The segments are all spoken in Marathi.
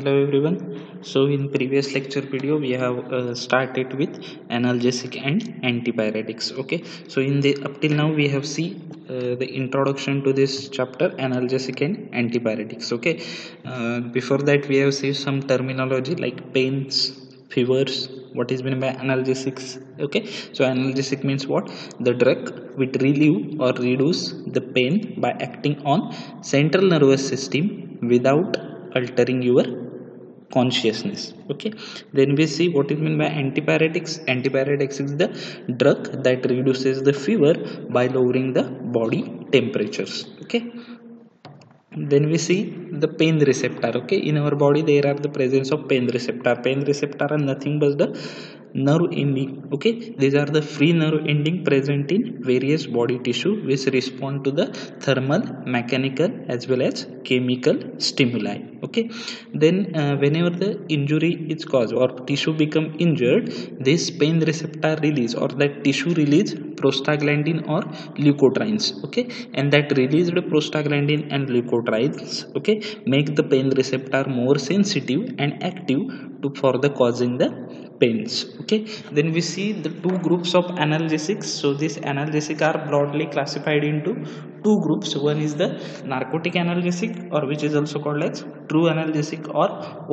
Hello everyone. So in previous lecture video we have started with analgesic and antipyretics. Okay. So in the up till now we have seen the introduction to this chapter analgesic and antipyretics. Okay. Before that we have seen some terminology like pains, fevers. What is meant by analgesics? Okay. So analgesic means what? The drug which relieve or reduce the pain by acting on central nervous system without altering your consciousness. Okay, then we see what is meant by antipyretics. Antipyretics is the drug that reduces the fever by lowering the body temperatures. Okay, then we see the pain receptor. Okay, in our body there are the presence of pain receptor are nothing but the nerve ending. Okay, these are the free nerve ending present in various body tissue which respond to the thermal, mechanical as well as chemical stimuli. Okay, then whenever the injury is caused or tissue become injured, this pain receptor release or that tissue release prostaglandin or leukotrienes. Okay, and that released prostaglandin and leukotrienes, okay, make the pain receptor more sensitive and active for the causing the pains. Okay, then we see the two groups of analgesics. So these analgesics are broadly classified into two groups. One is the narcotic analgesic, or which is also called as true analgesic or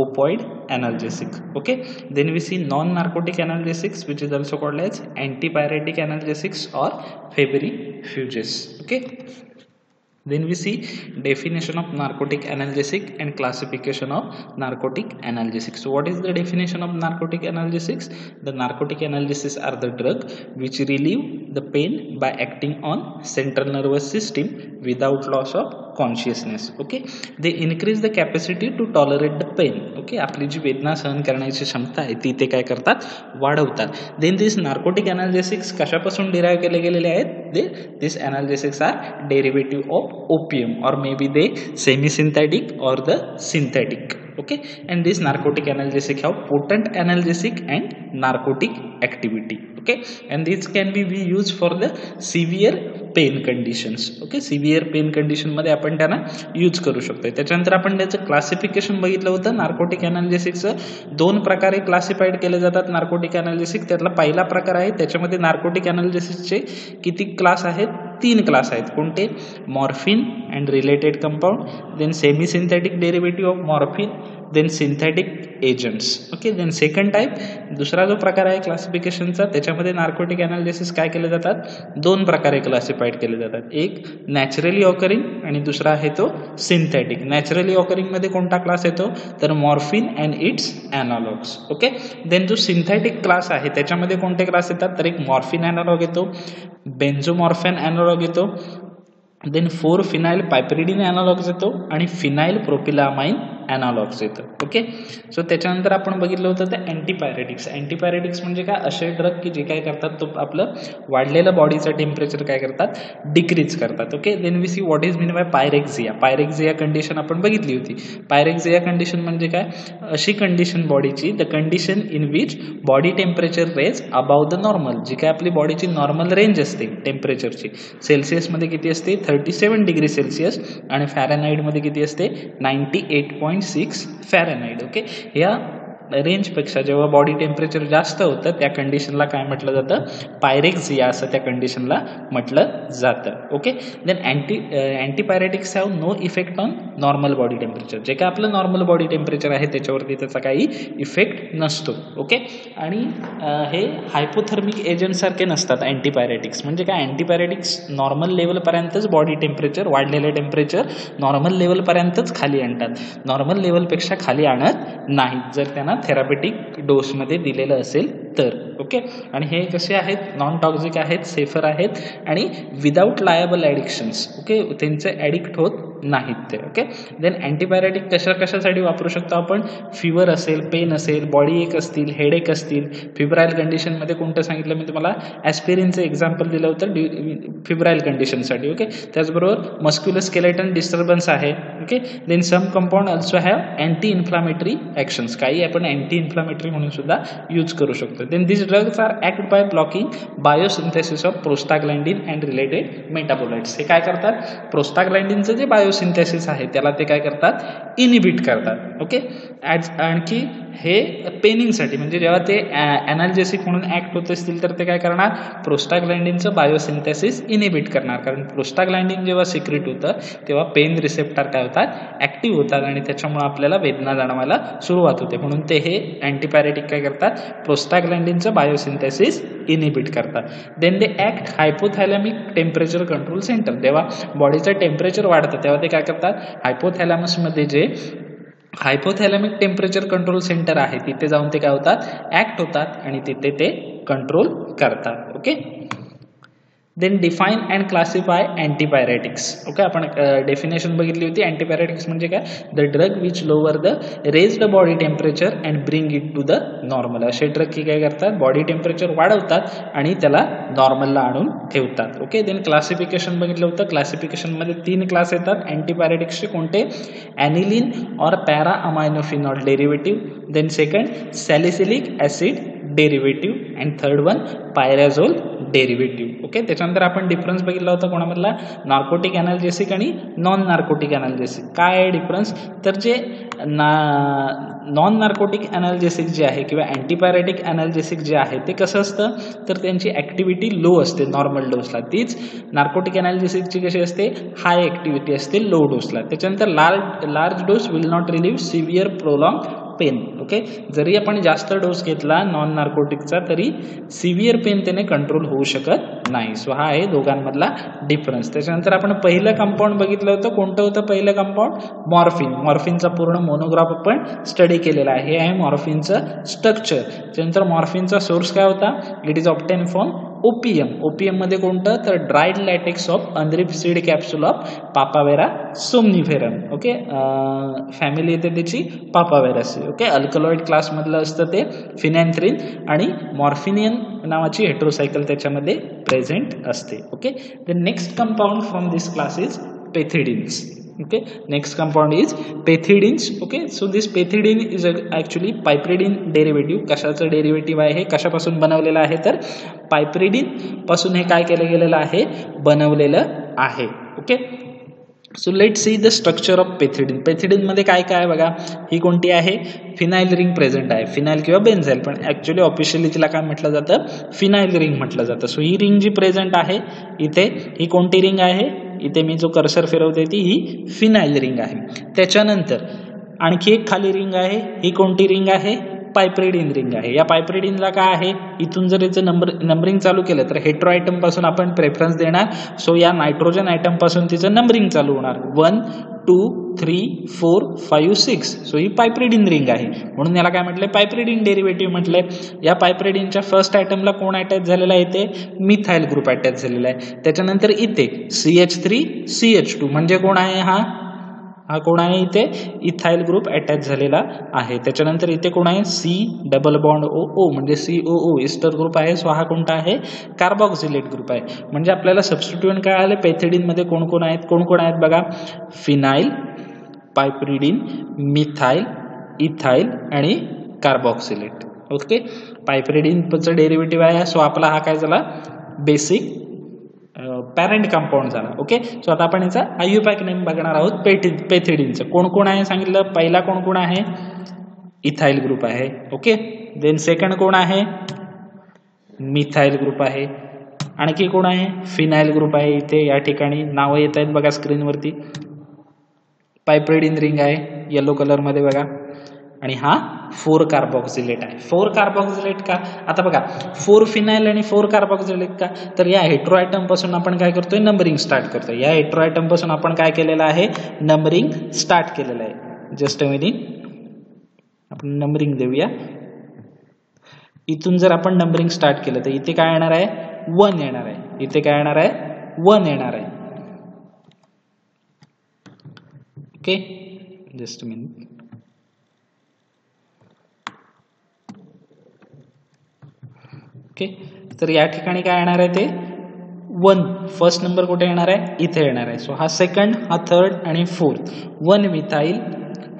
opioid analgesic. Okay, then we see non-narcotic analgesics, which is also called as antipyretic analgesics or febrifuges. Okay, then we see definition of narcotic analgesic and classification of narcotic analgesics. So what is the definition of narcotic analgesics? The narcotic analgesics are the drug which relieve the pain by acting on central nervous system without loss of consciousness. Okay, they increase the capacity to tolerate the pain. Okay, आपली जी वेदना सहन करण्याची क्षमता आहे ती ते काय करतात, वाढवतात. Then these narcotic analgesics कशापासून derive केले गेलेले आहेत? These analgesics are derivative of opium, or maybe they semi-synthetic or the synthetic. Okay, and this narcotic analgesic have potent analgesic and narcotic activity. Okay, and this can be used for the severe pain conditions. Okay, severe pain condition मध्ये आपण त्यांना यूज करू शकतो. त्याच्यानंतर आपण त्याचं क्लासिफिकेशन बघितलं होतं. नार्कोटिक अनालिसिसचं दोन प्रकारे क्लासिफाईड केले जातात. नार्कोटिक अनालिसिस त्यातला पहिला प्रकार आहे, त्याच्यामध्ये नार्कोटिक अनालिसिसचे किती क्लास आहेत? 3 क्लास आहेत. कोणते? Morphine and related compound, then semi synthetic derivative of morphine, then synthetic agents. Okay, then second type, दुसरा जो प्रकार आहे क्लासिफिकेशनचा, त्याच्यामध्ये नार्कोटिक अनालिसिस काय केले जातात? 2 प्रकारे क्लासिफाईड केले जातात. एक नॅचरली ऑकरिंग आणि दुसरा आहे तो सिंथेटिक. नॅचरली ऑकरिंग मध्ये कोणता क्लास येतो? तर morphine and its analogues. Okay, then जो सिंथेटिक क्लास आहे त्याच्यामध्ये कोणते क्लास येतात? तर एक मॉर्फिन अॅनालॉग येतो, बेन्झोमॉर्फिन अॅनालॉग येतो, देन 4 फिनाइल पायपरिडिन अॅनालॉग्स येतो आणि फिनाइल प्रोपिलामाइन अॅनालॉग्स येतं. ओके, सो त्याच्यानंतर आपण बघितलं होतं ते अँटीपायरेटिक्स. अँटीपायरेटिक्स म्हणजे काय? असे ड्रग की जे काय करतात, तो आपलं वाढलेलं बॉडीचं टेम्परेचर काय करतात? डिक्रीज करतात. Okay, then we see what is mean by pyrexia. Pyrexia condition आपण बघितली होती. पायरेक्झिया कंडिशन म्हणजे काय? अशी कंडिशन बॉडीची, the condition in which body temperature raise above the normal. जी काय आपली बॉडीची नॉर्मल रेंज असते टेम्परेचरची, सेल्सिअसमध्ये किती असते? 37 डिग्री सेल्सिअस, आणि फॅरेनहाइटमध्ये किती असते? 98.6 फॅरेनहाइट. ओके, या रेंजपेक्षा जेव्हा बॉडी टेम्परेचर जास्त होतं त्या कंडिशनला काय म्हटलं जातं? पायरेक्झिया असं त्या कंडिशनला म्हटलं जातं. Okay, then antipyretics have no effect on normal body temperature. जे काय आपलं नॉर्मल बॉडी टेम्परेचर आहे त्याच्यावरती त्याचा काही इफेक्ट नसतो. ओके, आणि हे हायपोथर्मिक एजंट सारखे नसतात अँटीपायरेटिक्स. म्हणजे काय? अँटीपायरेटिक्स नॉर्मल लेवलपर्यंतच बॉडी टेम्परेचर, वाढलेलं टेम्परेचर नॉर्मल लेवलपर्यंतच खाली आणतात, नॉर्मल लेवलपेक्षा खाली आणत नाहीत जर त्यांना थेरापेटिक डोसमध्ये दिलेलं असेल तर. ओके, आणि हे कसे आहेत? नॉन टॉक्सिक आहेत, सेफर आहेत आणि विदाउट लायबल ॲडिक्शन्स. ओके, त्यांचे ॲडिक्ट होत नाहीत ते. ओके, देन अँटीपायरेटिक कशासाठी वापरू शकतो आपण? फिवर असेल, पेन असेल, बॉडी एक असतील, हेडेक असतील, फिब्राईल कंडिशनमध्ये कोणतं सांगितलं मी तुम्हाला? ॲस्पिरिनचं एक्झाम्पल दिलं होतं फिब्राईल कंडिशनसाठी. ओके, त्याचबरोबर मस्क्युलर स्केलेटन डिस्टर्बन्स आहे. Okay, then some compound also have anti inflammatory actions. काही आपण अँटी इन्फ्लामेटरी म्हणून सुद्धा यूज करू शकतो. Then this drugs are act by blocking biosynthesis of prostaglandin and related metabolites. हे काय करतात? प्रोस्टाग्लँडिनचं जे बायोसिंथेसिस आहे त्याला ते काय करतात? इनिबिट करतात. ओके, आणखी हे पेनिंगसाठी म्हणजे जेव्हा ते ॲनाल्जेसिक म्हणून ॲक्ट होत असतील तर ते काय करणार, प्रोस्टाग्लँडिनचं बायोसिंथेसिस इनिबिट करणार. कारण प्रोस्टाग्लँडिन जेव्हा सिक्रेट होतं तेव्हा पेन रिसेप्टर काय होतात, ॲक्टिव्ह होतात आणि त्याच्यामुळे आपल्याला वेदना जाणवायला सुरुवात होते. म्हणून ते हे अँटीपॅरेटिक काय करतात, प्रोस्टाग्लँडिनचं बायोसिंथेसिस इनिबिट करतात. Then they act hypothalamic temperature control centre. जेव्हा बॉडीचं टेम्परेचर वाढतं तेव्हा ते काय करतात, हायपोथॅलॅमसमध्ये जे हायपोथॅलॅमिक टेम्परेचर कंट्रोल सेंटर आहे तिथे जाऊन ते काय होतात, ॲक्ट होतात आणि तिथे ते कंट्रोल करतात. Okay. Then define and classify antipyretics. Okay, आपण डेफिनेशन बघितली होती. अँटीपायरेटिक्स म्हणजे काय, the drug which lower the raised body temperature and bring it to the normal. असे ड्रग की काय करतात, बॉडी टेम्परेचर वाढवतात आणि त्याला नॉर्मलला आणून ठेवतात. ओके. देन क्लासिफिकेशन बघितलं होतं. क्लासिफिकेशनमध्ये 3 क्लास येतात अँटीपायरेटिक्सचे. कोणते, ॲनिलिन और para aminophenol derivative. Then second salicylic acid derivative and third one pyrazole derivative. Okay. त्याच्यानंतर आपण डिफरन्स बघितला होता कोणामधला, नार्कोटिक ॲनाल्जेसिक आणि नॉन नार्कोटिक ॲनाल्जेसिक. काय आहे डिफरन्स, तर जे नॉन नार्कोटिक ॲनाल्जेसिक जे आहे किंवा अँटीपायरेटिक ॲनाल्जेसिक जे आहे ते कसं असतं, तर त्यांची ॲक्टिव्हिटी लो असते नॉर्मल डोसला. तीच नार्कोटिक ॲनाल्जेसिकची कशी असते, हाय ॲक्टिव्हिटी असते लो डोसला. त्याच्यानंतर large dose will not relieve severe prolong pain. Okay. जरी आपण जास्त डोस घेतला नॉन नार्कोटिकचा तरी सिव्हिअर पेन त्याने कंट्रोल होऊ शकत नाही. सो हा आहे दोघांमधला डिफरन्स. त्याच्यानंतर आपण पहिलं कंपाऊंड बघितलं होतं. कोणतं होतं पहिलं कंपाऊंड, मॉर्फिन. मॉर्फिनचा पूर्ण मोनोग्राफ आपण स्टडी केलेला आहे. हे आहे मॉर्फिनचं स्ट्रक्चर. त्यानंतर मॉर्फिनचा सोर्स काय होता, it is obtain from opium. Opium मध्ये कोणतं, तर dried latex of unripe seed capsule of Papaver somniferum. Okay. Family येते त्याची पापावेरासी. ओके. अल्कलॉइड क्लास मधलं असतं ते फिनॅन्थ्रिन आणि मॉर्फिनियन नावाची हेट्रोसायकल त्याच्यामध्ये प्रेझेंट असते. Okay. The next compound from this class is pethidines. Okay, next compound is pethidines. Okay, so this pethidine is actually piperidine derivative. कशाचं डेरिव्हेटिव्ह आहे, कशापासून बनवलेलं आहे, तर पायप्रिडिन पासून हे काय केलं गेलेलं आहे, बनवलेलं आहे. Okay. So let see the structure of pethidine. Pethidine मध्ये काय काय आहे बघा, ही कोणती आहे, फिनाइल रिंग प्रेझेंट आहे. फिनाइल किंवा बेन्झाइल, पण ऍक्च्युली ऑफिशियली तिला काय म्हटलं जातं, फिनाइल रिंग म्हटलं जातं. सो ही रिंग जी प्रेझेंट आहे इथे, ही कोणती रिंग आहे, इथे मी जो कर्सर फिरवते ती ही फिनाइल रिंग आहे. त्याच्यानंतर आणखी एक खाली रिंग आहे, ही कोणती रिंग आहे, पायप्रिडिन रिंग आहे. या पायप्रिडिनला काय आहे, इथून जर याचं नंबरिंग चालू केलं तर हेट्रो आयटम पासून आपण प्रेफरन्स देणार. सो या नायट्रोजन आयटम पासून तिचं नंबरिंग चालू होणार, 1 2 3 4 5 6. सो ही पायप्रिडिन रिंग आहे, म्हणून याला काय म्हटलंय, पायप्रिडिन डेरिव्हेटिव्ह म्हटलंय. या पायप्रिडिनच्या फर्स्ट आयटमला कोण अटॅच झालेला आहे, इथे मिथाइल ग्रुप अटॅच झालेला आहे. त्याच्यानंतर इथे CH3 CH2 म्हणजे कोण आहे, हा कोण आहे, इथे इथाइल ग्रुप अटॅच झालेला आहे. त्याच्यानंतर इथे कोण आहे, C डबल बॉन्ड OO म्हणजे COO इस्टर ग्रुप आहे. सो हा कोणता आहे, कार्बॉक्सिलेट ग्रुप आहे. म्हणजे आपल्याला सबस्टिट्यूएंट काय आले, पेथिडिन मध्ये कोण कोण आहेत बघा, फिनाइल, पायप्रिडिन, मिथाइल, इथाइल आणि कार्बॉक्सिलेट. ओके. पायप्रिडिनचं डेरिव्हेटिव्ह आहे. सो आपला हा काय झाला, बेसिक पॅरेंट कंपाऊंड झाला. ओके. सो आता आपण याचा आयुपॅक नेम बघणार आहोत पेथिडिनचं. कोण कोण आहे सांगितलं, पहिला कोण कोण आहे, इथाइल ग्रुप आहे. ओके. देन सेकंड कोण आहे, मिथाइल ग्रुप आहे. आणखी कोण आहे, फिनाइल ग्रुप आहे. इथे या ठिकाणी नावं येत आहेत बघा स्क्रीनवरती. पायप्रिडिन रिंग आहे येलो कलर मध्ये बघा. आणि हा 4 कार्बॉक्सिलेट आहे. 4 कार्बॉक्सिलेट का, आता बघा 4 फिनाइल आणि 4 कार्बॉक्सिलेट का, तर या हेट्रो आयटम पासून आपण काय करतोय, नंबरिंग स्टार्ट करतोय. या हेट्रो आयटम पासून आपण काय केलेलं आहे, नंबरिंग स्टार्ट केलेलं आहे. जस्ट अ मिनिट, आपण नंबरिंग देऊया. इथून जर आपण नंबरिंग स्टार्ट केलं तर इथे काय येणार आहे, 1 येणार आहे. इथे काय येणार आहे, 1 येणार आहे. Okay. Just a minute. Okay. तर या ठिकाणी काय येणार आहे, ते 1 फर्स्ट नंबर कुठे येणार आहे, इथे येणार आहे. सो हा सेकंड, हा थर्ड आणि फोर्थ. 1 methyl,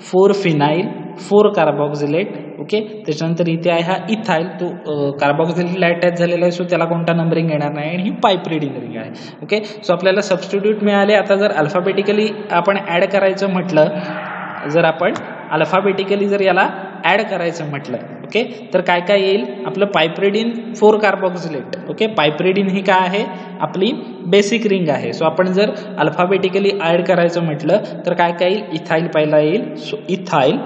4 phenyl, 4 कार्बॉक्सिलेट. ओके. त्याच्यानंतर इथे आहे हा इथाइल, तो कार्बॉक्सिलेटला अटॅच झालेला आहे. सो त्याला कोणता नंबरिंग येणार नाही आणि ही पायप्रिडिन रिंग आहे. ओके. सो आपल्याला सबस्टिट्यूट मिळाले. आता जर अल्फाबेटिकली आपण ऍड करायचं म्हटलं, जर आपण अल्फाबेटिकली जर याला ऍड करायचं म्हटलं ओके तर काय काय येईल आपलं पायप्रिडिन 4 कार्बोक्सिलेट ओके पायप्रिडिन ही काय आहे आपली बेसिक रिंग आहे सो आपण जर अल्फाबेटिकली ऍड करायचं म्हटलं तर काय काय येईल इथाइल पहिला येईल so ethyl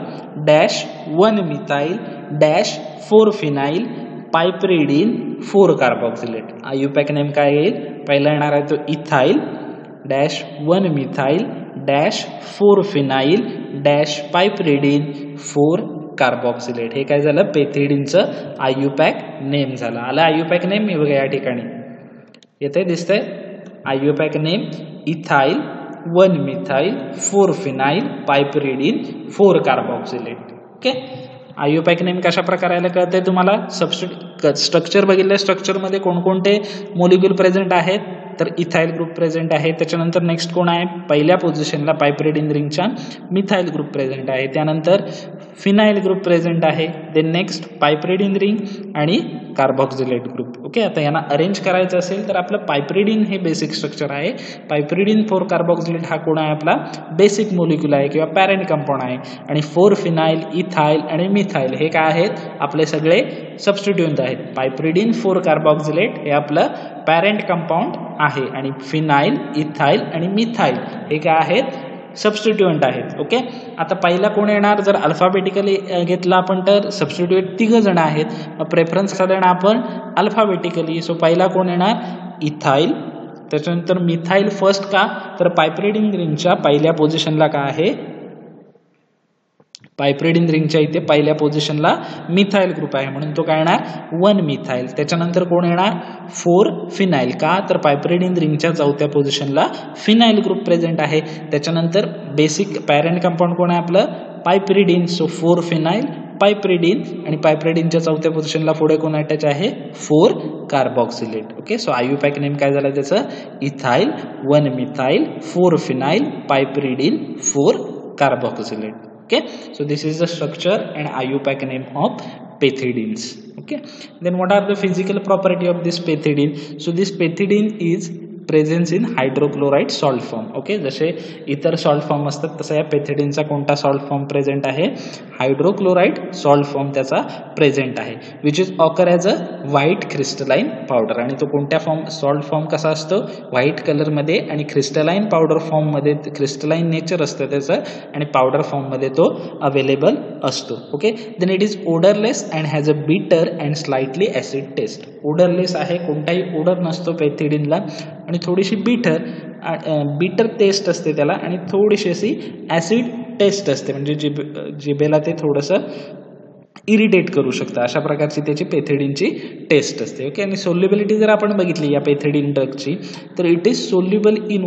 dash 1 methyl dash 4 phenyl piperidine 4 carboxylate IUPAC name काय येईल पहिला येणार आहे तो ethyl dash 1 methyl dash 4 phenyl dash piperidine 4 carboxylate हे काय झालं पेथिडीनचं आयुपॅक नेम झालं आलं आयुपॅक नेम मी बघा या ठिकाणी येते दिसतंय IUPAC name ethyl 1 methyl 4 phenyl piperidine 4 carboxylate okay IUPAC name कशा प्रकारे आलं कळतंय तुम्हाला स्ट्रक्चर बघितलं स्ट्रक्चरमध्ये कोणकोणते मॉलिक्यूल प्रेझेंट आहेत तर इथाइल ग्रुप प्रेझेंट आहे त्याच्यानंतर नेक्स्ट कोण आहे पहिल्या पोझिशनला पायप्रिडिन रिंगच्या मिथाइल ग्रुप प्रेझेंट आहे त्यानंतर फिनाइल ग्रुप प्रेझेंट आहे देन नेक्स्ट पायप्रिडिन रिंग आणि कार्बोक्सिलेट ग्रुप ओके आता यांना अरेंज करायचं असेल तर आपलं पायप्रिडिन हे बेसिक स्ट्रक्चर आहे पायप्रिडिन 4 कार्बोक्सिलेट हा कोण आहे आपला बेसिक मॉलिक्यूल आहे किंवा पॅरेंट कंपाऊंड आहे आणि 4 फिनाइल इथाइल आणि मिथाइल हे काय आहेत आपले सगळे सबस्टिट्यूएंट आहेत पायप्रिडिन 4 कार्बोक्सिलेट हे आपलं पॅरेंट कंपाऊंड आहे आणि फिनाइल इथाइल आणि मिथाइल हे काय आहेत सबस्टिट्यूएंट आहेत ओके आता पहिला कोण येणार जर अल्फाबेटिकली घेतला आपण तर सबस्टिट्यूएंट 3 जण आहेत प्रेफरन्स देणार आपण अल्फाबेटिकली सो पहिला कोण येणार इथाइल त्याच्यानंतर मिथाइल फर्स्ट का तर पायप्रिडिन रिंगच्या पहिल्या पोझिशनला काय आहे पायप्रिडिन रिंगच्या इथे पहिल्या पोझिशनला मिथाइल ग्रुप आहे म्हणून तो काय येणार 1 मिथाइल त्याच्यानंतर कोण येणार 4 फिनाइल का तर पायप्रिडिन रिंगच्या चौथ्या पोझिशनला फिनाइल ग्रुप प्रेझेंट आहे त्याच्यानंतर बेसिक पॅरेंट कंपाऊंड कोण आहे आपलं पायप्रिडिन सो 4 फिनाइल पायप्रिडिन आणि पायप्रिडिनच्या चौथ्या पोझिशनला पुढे कोण अटॅच आहे 4 carboxylate okay so IUPAC name काय झालं त्याचं ethyl 1 methyl 4 phenyl piperidine 4 carboxylate okay so this is the structure and IUPAC name of pethidines okay then what are the physical property of this pethidine so this pethidine is presence in hydrochloride salt form okay जसे इतर सॉल्ट फॉर्म असतात तसा या पेथिडीनचा कोणता सॉल्ट फॉर्म प्रेझेंट आहे हायड्रोक्लोराइड सॉल्ट फॉर्म त्याचा प्रेझेंट आहे which is occur as a white crystalline powder आणि तो कोणत्या फॉर्म सॉल्ट फॉर्म कसा असतो व्हाईट कलरमध्ये आणि क्रिस्टलाइन पावडर फॉर्ममध्ये क्रिस्टलाइन नेचर असतं त्याचं आणि पावडर फॉर्ममध्ये तो अवेलेबल असतो okay then it is odourless and has a bitter and slightly acid taste odourless आहे कोणताही ओडर नसतो पेथिडीनला आणि थोडीशी बिटर टेस्ट असते त्याला आणि थोडीशी अशी ॲसिड टेस्ट असते म्हणजे जिभेला ते थोडंसं इरिटेट करू शकतं अशा प्रकारची त्याची पेथिडीनची टेस्ट असते ओके आणि सोल्युबिलिटी जर आपण बघितली या पेथिडीन ड्रगची तर इट इज सोल्युबल इन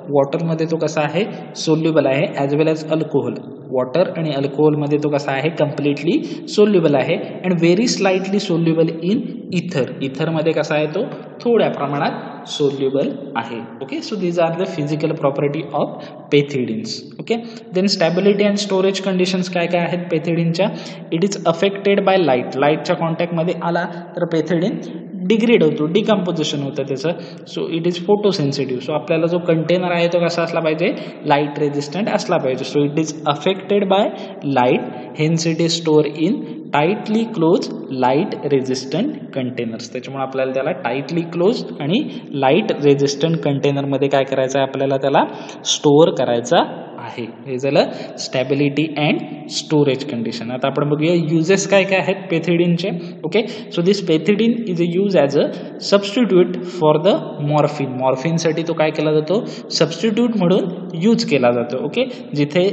वॉटरमध्ये तो कसा आहे सोल्युबल आहे as well as alcohol water आणि अल्कोहोलमध्ये तो कसा आहे कम्प्लिटली सोल्युबल आहे and very slightly soluble in इथरमध्ये कसा आहे तो थोड्या प्रमाणात सोल्युबल आहे okay so these are the physical property of pethidines okay then stability and storage conditions काय काय आहेत पेथिडीनच्या इट इज अफेक्टेड बाय लाईटच्या कॉन्टॅक्टमध्ये आला तर पेथिडीन डिग्रेड होतो डिकम्पोजिशन होतं त्याचं सो इट इज फोटोसेन्सिटिव्ह सो आपल्याला जो कंटेनर आहे तो कसा असला पाहिजे लाईट रेजिस्टंट असला पाहिजे so it is affected by light hence it is store in tightly close light resistant containers त्याच्यामुळे आपल्याला त्याला टाइटली क्लोज आणि लाईट रेजिस्टंट कंटेनरमध्ये काय करायचं आहे आपल्याला त्याला स्टोअर करायचा आहे हे झालं स्टॅबिलिटी अँड स्टोरेज कंडिशन आता आपण बघूया युजेस काय काय आहेत पेथिडीनचे okay so this pethidine is a use as a substitute for the मॉर्फिनसाठी तो काय केला जातो सबस्टिट्यूट म्हणून यूज केला जातो ओके जिथे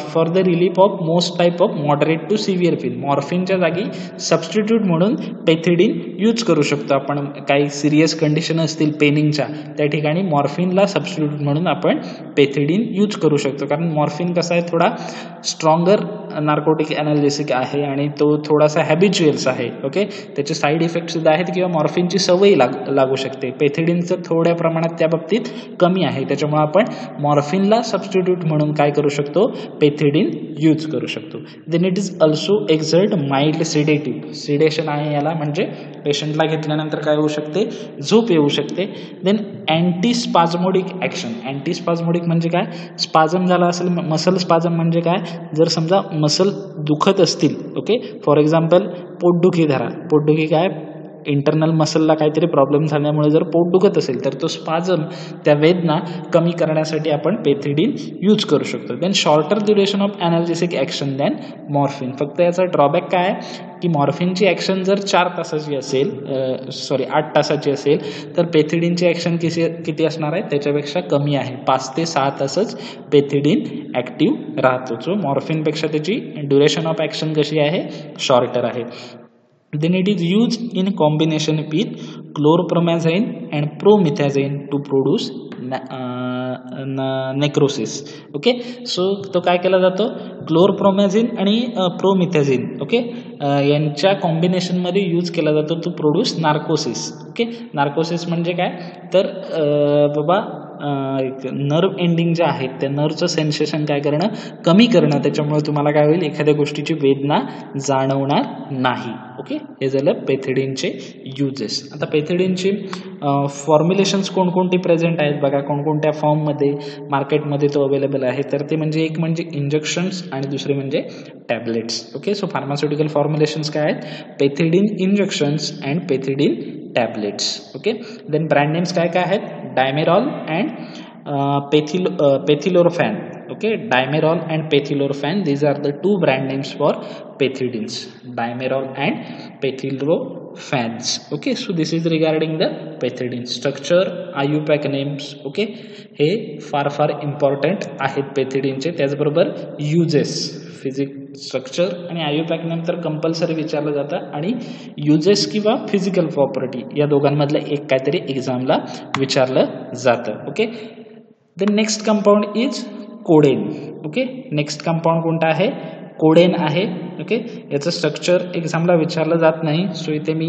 for the relief of most type of moderate to severe pain मॉर्फिनच्या जागी सबस्टिट्यूट म्हणून पेथिडीन यूज करू शकतो आपण काही सिरियस कंडिशन असतील पेनिंगच्या त्या ठिकाणी मॉर्फिनला सबस्टिट्यूट म्हणून आपण पेथिडीन यूज करू शकतो कारण मॉर्फिन कसा आहे थोडा स्ट्रॉंगर नार्कोटिक एनाल्जेसिक आहे आणि तो थोडासा हॅबिच्युअल्स आहे ओके त्याचे साईड इफेक्ट सुद्धा आहेत किंवा मॉर्फिनची सवय लागू शकते पेथिडीनचं थोड्या प्रमाणात त्या बाबतीत कमी आहे त्याच्यामुळे आपण मॉर्फिनला सबस्टिट्यूट म्हणून काय करू शकतो पेथिडीन यूज करू शकतो then it is also exert mild sedation आहे याला म्हणजे पेशंटला घेतल्यानंतर काय होऊ शकते झोप येऊ शकते देन अँटीस्पाझमोडिक ॲक्शन अँटीस्पाझमोडिक म्हणजे काय स्पाझम झाला असेल, मसल स्पाझम म्हणजे काय, जर समजा मसल दुखत असतील, ओके, फॉर एक्झाम्पल पोटदुखी धरा, पोटदुखी काय, इंटरनल मसलला काहीतरी प्रॉब्लेम झाल्यामुळे जर पोट दुखत असेल तर तो स्पाझम, त्या वेदना कमी करण्यासाठी आपण पेथिडीन यूज करू शकतो. Then shorter duration of analgesic action than morphine. फक्त याचा ड्रॉबॅक काय आहे की मॉर्फिनची ॲक्शन जर 4 तासाची असेल, 8 तासाची असेल, तर पेथिडीनची ॲक्शन किती असणार आहे, त्याच्यापेक्षा कमी आहे. 5 ते 6 तासच पेथिडीन ॲक्टिव्ह राहतो. सो मॉर्फिनपेक्षा त्याची ड्युरेशन ऑफ ॲक्शन कशी आहे, शॉर्टर आहे. Then it is used in combination with chlorpromazine and promethazine to produce necrosis. Okay, so तो काय केला जातो, क्लोरप्रोमॅझिन आणि प्रोमिथॅझिन, ओके, यांच्या कॉम्बिनेशनमध्ये यूज केला जातो to produce narcosis. Okay, narcosis म्हणजे काय, तर बाबा नर्व एंडिंग जे आहेत त्या नर्वचं सेन्सेशन काय करणं, कमी करणं, त्याच्यामुळे तुम्हाला काय होईल, एखाद्या गोष्टीची वेदना जाणवणार नाही. ओके, हे झालं पेथिडीनचे युजेस. आता पेथिडीनची फॉर्म्युलेशन्स कोणकोणती प्रेझेंट आहेत बघा, कोणकोणत्या फॉर्ममध्ये मार्केटमध्ये तो अवेलेबल आहे, तर ते म्हणजे एक म्हणजे इंजेक्शन्स आणि दुसरे म्हणजे tablets. Okay, so pharmaceutical formulations काय आहेत, pethidine injections and pethidine tablets. Okay, then brand names काय काय आहेत, Dimerol and Pethilorfan. Okay, Dimerol and Pethilorphan, these are the 2 brand names for pethidines, Dimerol and Pethilorphans. Okay, so this is regarding the pethidine structure, IUPAC names. Okay, हे फार इम्पॉर्टंट आहेत पेथिडीनचे. त्याचबरोबर युजेस, फिजिक्स स्ट्रक्चर आणि IUPAC नेम तर कंपल्सरी विचारलं जातं, आणि युजेस किंवा फिजिकल प्रॉपर्टी या दोघांमधलं एक काहीतरी एक्झामला विचारलं जातं. Okay, the next compound is codeine. Okay, next compound कोणता आहे, कोडेन आहे. ओके, याचं स्ट्रक्चर एक्झामला विचारलं जात नाही, सो इथे मी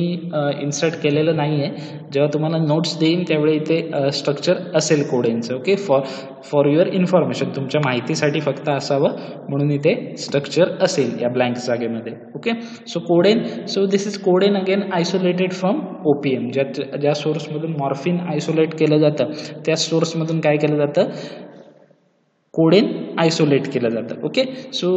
इन्सर्ट केलेलं नाही आहे. जेव्हा तुम्हाला नोट्स देईन त्यावेळी इथे स्ट्रक्चर असेल कोडेनचं. ओके, फॉर युअर इन्फॉर्मेशन, तुमच्या माहितीसाठी फक्त असावं म्हणून इथे स्ट्रक्चर असेल या ब्लँक जागेमध्ये. Okay, so codeine, so this is codeine again isolated from opium. ज्या सोर्समधून मॉर्फिन आयसोलेट केलं जातं त्या सोर्समधून काय केलं जातं, कोडेन आयसोलेट केलं जातं. ओके, सो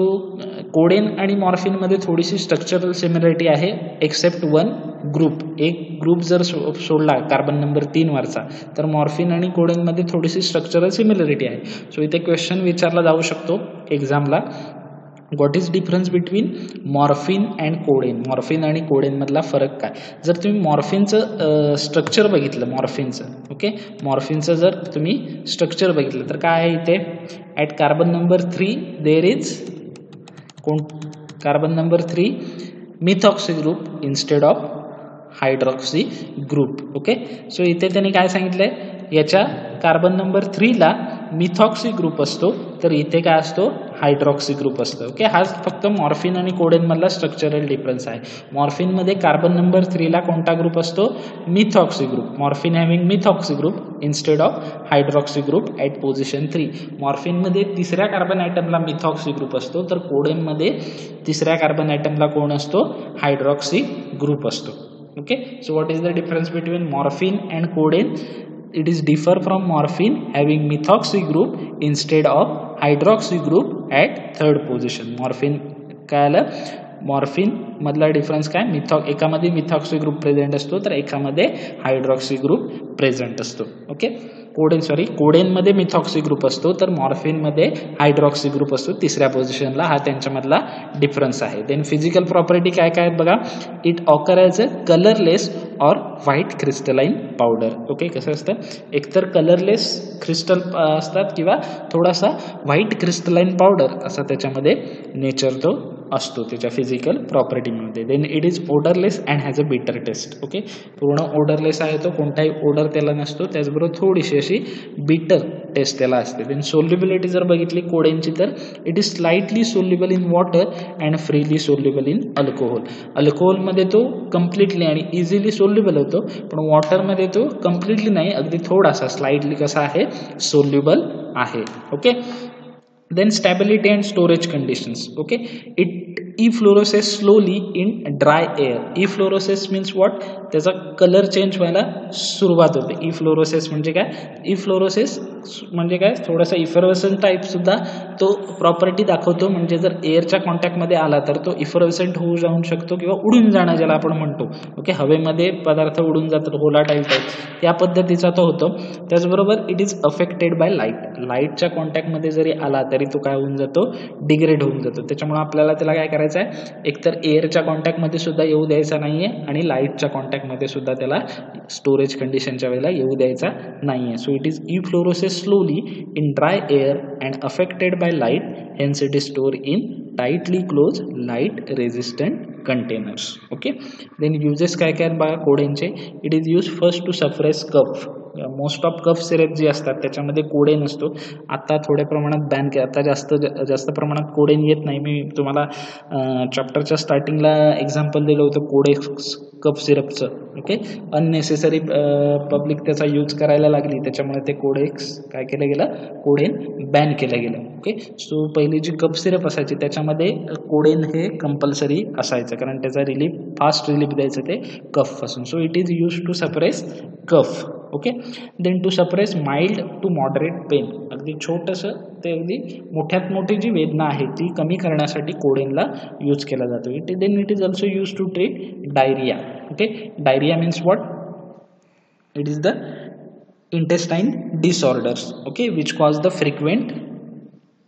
कोडेन आणि मॉर्फिनमध्ये थोडीशी स्ट्रक्चरल सिमिलरिटी आहे, एक्सेप्ट 1 ग्रुप. एक ग्रुप जर सोडला कार्बन नंबर 3 वरचा, तर मॉर्फिन आणि कोडेनमध्ये थोडीशी स्ट्रक्चरल सिमिलरिटी आहे. सो इथे क्वेश्चन विचारला जाऊ शकतो एक्झामला, what is difference between morphine and codeine, morphine आणि कोडेनमधला फरक काय. जर तुम्ही मॉर्फिनचं स्ट्रक्चर बघितलं, मॉर्फिनचं, ओके, मॉर्फिनचं जर तुम्ही स्ट्रक्चर बघितलं तर काय आहे इथे, at carbon number 3 there is carbon number 3 methoxy group instead of hydroxy group. Okay, so इथे त्यांनी काय सांगितलंय, याच्या कार्बन नंबर 3 ला मिथॉक्सी ग्रुप असतो, तर इथे काय असतो, हायड्रॉक्सी ग्रुप असतो. ओके, हा फक्त मॉर्फिन आणि कोडेन मधला स्ट्रक्चरल डिफरन्स आहे. मॉर्फिनमध्ये कार्बन नंबर 3 ला कोणता ग्रुप असतो, methoxy group. Morphine having methoxy group instead of hydroxy group at position 3. मॉर्फिनमध्ये 3ऱ्या कार्बन ॲटमला मिथॉक्सी ग्रुप असतो, तर कोडेनमध्ये 3ऱ्या कार्बन ॲटमला कोण असतो, हायड्रॉक्सी ग्रुप असतो. Okay, so what is the difference between morphine and codeine, it is differ from morphine having methoxy group instead of hydroxy group at 3rd position. morphine काय आलं, मॉर्फिन मधला डिफरन्स काय, एकामध्ये मिथॉक्सी ग्रुप प्रेझेंट असतो तर एकामध्ये हायड्रॉक्सी ग्रुप प्रेझेंट असतो. ओके, कोडेनमध्ये मिथॉक्सी ग्रुप असतो तर मॉर्फिनमध्ये हायड्रॉक्सी ग्रुप असतो 3ऱ्या पोझिशनला. हा त्यांच्यामधला डिफरन्स आहे. देन फिजिकल प्रॉपर्टी काय काय बघा, it occur as a colourless or white crystalline powder. Okay, कसं असतं, एकतर कलरलेस क्रिस्टल असतात किंवा थोडासा व्हाईट क्रिस्टलाइन पावडर असा त्याच्यामध्ये नेचर तो असतो त्याच्या फिजिकल प्रॉपर्टीमध्ये. Then it is odourless and has a bitter taste. Okay, पूर्ण ओडरलेस आहे तो, कोणताही ओडर त्याला नसतो, त्याचबरोबर थोडीशी अशी बिटर टेस्ट त्याला असते. देन सोल्युबिलिटी जर बघितली कोडेनची तर it is slightly soluble in water and freely soluble in alcohol. अल्कोहोलमध्ये तो कम्प्लिटली आणि इझिली सोल्युबल होतो, पण वॉटरमध्ये तो कम्प्लिटली नाही, अगदी थोडासा स्लाइटली कसा आहे, सोल्युबल आहे. Okay, then stability and storage conditions. Okay, it effloresces slowly in dry air. Effloresces means what, त्याचा कलर चेंज व्हायला सुरुवात होते. इफ्लोरोसेस म्हणजे काय, इफ्लोरोसेस म्हणजे काय, थोडासा इफरवेसंट टाईप सुद्धा तो प्रॉपर्टी दाखवतो. म्हणजे जर एअरच्या कॉन्टॅक्टमध्ये आला तर तो इफरवेसंट होऊ जाऊ शकतो किंवा उडून जाणं ज्याला आपण म्हणतो. ओके, हवेमध्ये पदार्थ उडून जातात, होला टाईप टाईप या पद्धतीचा तो होतो. त्याचबरोबर it is affected by light. लाईटच्या कॉन्टॅक्टमध्ये जरी आला तरी तो काय होऊन जातो, डिग्रेड होऊन जातो. त्याच्यामुळे आपल्याला त्याला काय करायचं आहे, एकतर एअरच्या कॉन्टॅक्टमध्ये सुद्धा येऊ द्यायचा नाही आहे आणि लाईटच्या कॉन्टॅक्टमध्ये सुद्धा त्याला स्टोरेज कंडिशनच्या वेळेला येऊ द्यायचा नाही आहे. So it is effloresces slowly in dry air and affected by light, hence it is stored in tightly closed light resistant containers. Okay, then uses काय काय बघा कोडेनचे. It is use first to suppress cough. Most of cough syrup जे असतात त्याच्यामध्ये कोडेन असतो. आता थोड्या प्रमाणात बॅन केला, आता जास्त प्रमाणात कोडेन येत नाही. मी तुम्हाला चॅप्टरच्या स्टार्टिंगला एक्झाम्पल दिलं होतं कोडेक्स कफ सिरपचं. ओके, अननेसेसरी पब्लिक त्याचा यूज करायला लागली, त्याच्यामुळे ते कोडेक्स काय केलं गेलं, कोडेन बॅन केलं गेलं. ओके, सो पहिली जी कफ सिरप असायची त्याच्यामध्ये कोडेन हे कंपल्सरी असायचं, कारण त्याचा रिलीफ फास्ट रिलीफ द्यायचं ते कफपासून. So it is use to suppress cough. Okay, then to suppress mild to moderate pain. अगदी छोटंसं ते अगदी मोठ्यात मोठी जी वेदना आहे ती कमी करण्यासाठी कोडेनला यूज केला जातो. Then it is also use to treat diarrhoea. Okay, diarrhoea means what, it is the intestine disorders, okay, which cause the frequent